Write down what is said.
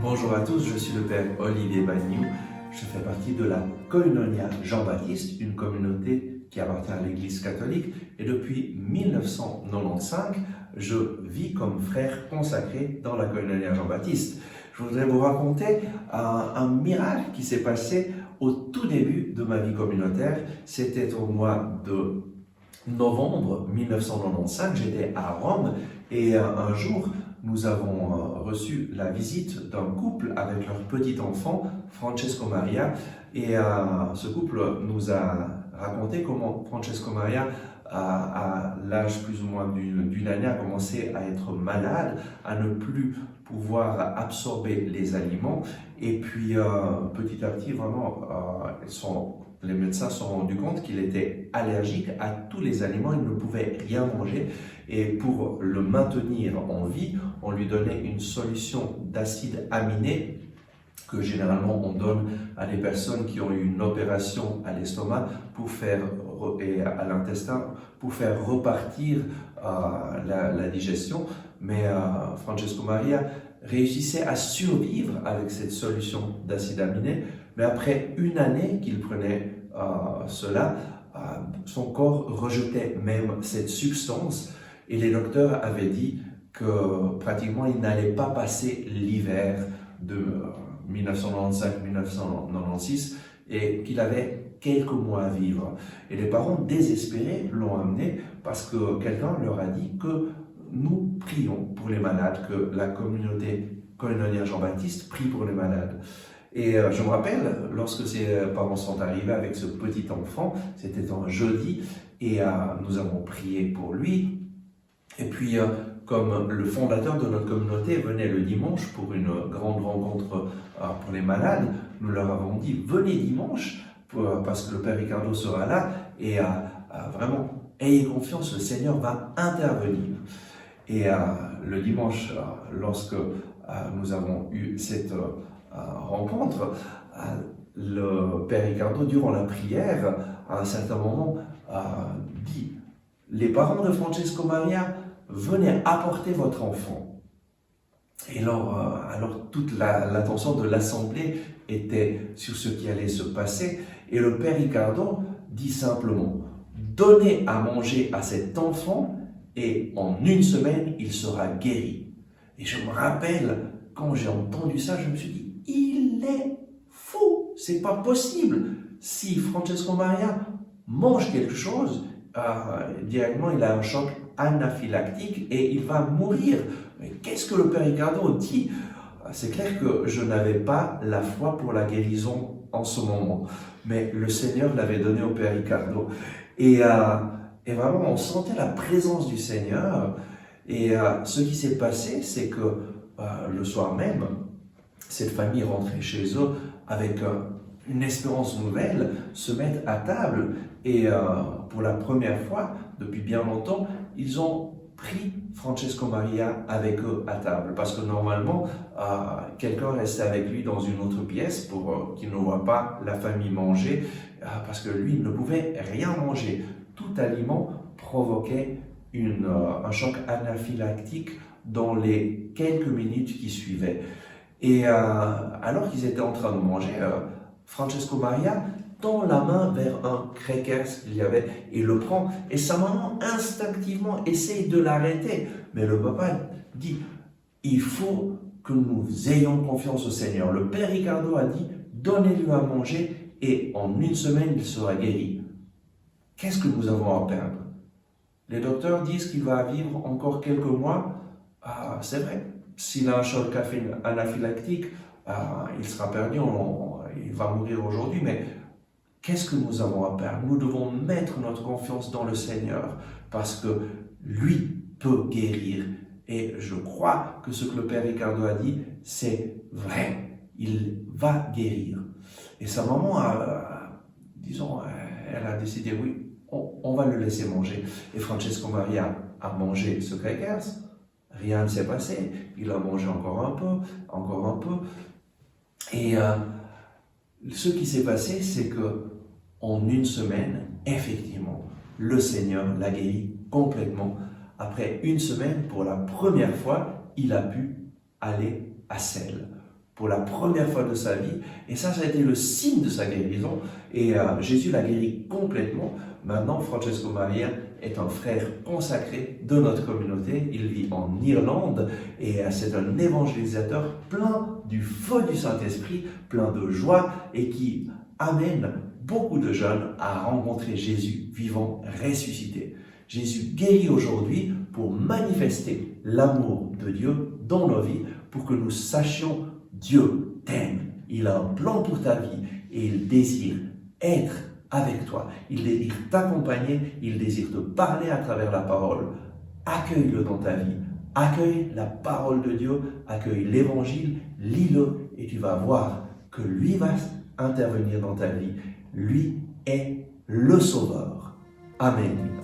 Bonjour à tous, je suis le Père Olivier Bagnou. Je fais partie de la Koinonia Jean-Baptiste, une communauté qui appartient à l'Église catholique. Et depuis 1995, je vis comme frère consacré dans la Koinonia Jean-Baptiste. Je voudrais vous raconter un miracle qui s'est passé au tout début de ma vie communautaire. C'était au mois de novembre 1995, j'étais à Rome et un jour, nous avons reçu la visite d'un couple avec leur petit enfant, Francesco Maria, et ce couple nous a raconté comment Francesco Maria, à l'âge plus ou moins d'une année, a commencé à être malade, à ne plus pouvoir absorber les aliments, et puis petit à petit, vraiment, les médecins se sont rendus compte qu'il était allergique à tous les aliments, il ne pouvait rien manger. Et pour le maintenir en vie, on lui donnait une solution d'acide aminé que généralement on donne à des personnes qui ont eu une opération à l'estomac et à l'intestin pour faire repartir la digestion. Mais Francesco Maria réussissait à survivre avec cette solution d'acide aminé. Mais après une année qu'il prenait cela, son corps rejetait même cette substance et les docteurs avaient dit que pratiquement il n'allait pas passer l'hiver de 1995-1996 et qu'il avait quelques mois à vivre. Et les parents désespérés l'ont amené parce que quelqu'un leur a dit que nous prions pour les malades, que la communauté Koinonia Jean-Baptiste prie pour les malades. Et je me rappelle, lorsque ses parents sont arrivés avec ce petit enfant, c'était un jeudi, et nous avons prié pour lui. Et puis, comme le fondateur de notre communauté venait le dimanche pour une grande rencontre pour les malades, nous leur avons dit, venez dimanche, parce que le Père Ricardo sera là, et vraiment, ayez confiance, le Seigneur va intervenir. Et le dimanche, lorsque nous avons eu cette rencontre, le Père Ricardo, durant la prière, à un certain moment, dit « Les parents de Francesco Maria, venez apporter votre enfant. » Et alors toute l'attention de l'assemblée était sur ce qui allait se passer, et le Père Ricardo dit simplement « Donnez à manger à cet enfant, et en une semaine, il sera guéri. » Et je me rappelle, quand j'ai entendu ça, je me suis dit « Il est fou, c'est pas possible. Si Francesco Maria mange quelque chose, directement il a un choc anaphylactique et il va mourir. » Mais qu'est-ce que le Père Ricardo dit? C'est clair que je n'avais pas la foi pour la guérison en ce moment, mais le Seigneur l'avait donné au Père Ricardo. Et vraiment, on sentait la présence du Seigneur. Et ce qui s'est passé, c'est que le soir même, cette famille rentrait chez eux avec une espérance nouvelle, se mettent à table et pour la première fois depuis bien longtemps, ils ont pris Francesco Maria avec eux à table parce que normalement, quelqu'un restait avec lui dans une autre pièce pour qu'il ne voit pas la famille manger parce que lui ne pouvait rien manger. Tout aliment provoquait un choc anaphylactique dans les quelques minutes qui suivaient. Et alors qu'ils étaient en train de manger, Francesco Maria tend la main vers un crackers qu'il y avait et le prend. Et sa maman instinctivement essaye de l'arrêter. Mais le papa dit, il faut que nous ayons confiance au Seigneur. Le Père Ricardo a dit, donnez-lui à manger et en une semaine, il sera guéri. Qu'est-ce que nous avons à perdre? Les docteurs disent qu'il va vivre encore quelques mois. C'est vrai. S'il a un choc anaphylactique, il sera perdu, il va mourir aujourd'hui, mais qu'est-ce que nous avons à perdre? Nous devons mettre notre confiance dans le Seigneur, parce que lui peut guérir. Et je crois que ce que le Père Ricardo a dit, c'est vrai. Il va guérir. Et sa maman elle a décidé, oui, on va le laisser manger. Et Francesco Maria a mangé ce crackers. Rien ne s'est passé, il a mangé encore un peu. Et ce qui s'est passé, c'est que en une semaine, effectivement, le Seigneur l'a guéri complètement. Après une semaine, pour la première fois, il a pu aller à Celle. pour la première fois de sa vie. Et ça a été le signe de sa guérison. Et Jésus l'a guéri complètement. Maintenant, Francesco Maria est un frère consacré de notre communauté. Il vit en Irlande et c'est un évangélisateur plein du feu du Saint-Esprit, plein de joie et qui amène beaucoup de jeunes à rencontrer Jésus vivant, ressuscité. Jésus guérit aujourd'hui pour manifester l'amour de Dieu dans nos vies, pour que nous sachions Dieu t'aime. Il a un plan pour ta vie et il désire être avec toi. Il désire t'accompagner, il désire te parler à travers la parole. Accueille-le dans ta vie. Accueille la parole de Dieu, accueille l'évangile, lis-le et tu vas voir que lui va intervenir dans ta vie. Lui est le Sauveur. Amen.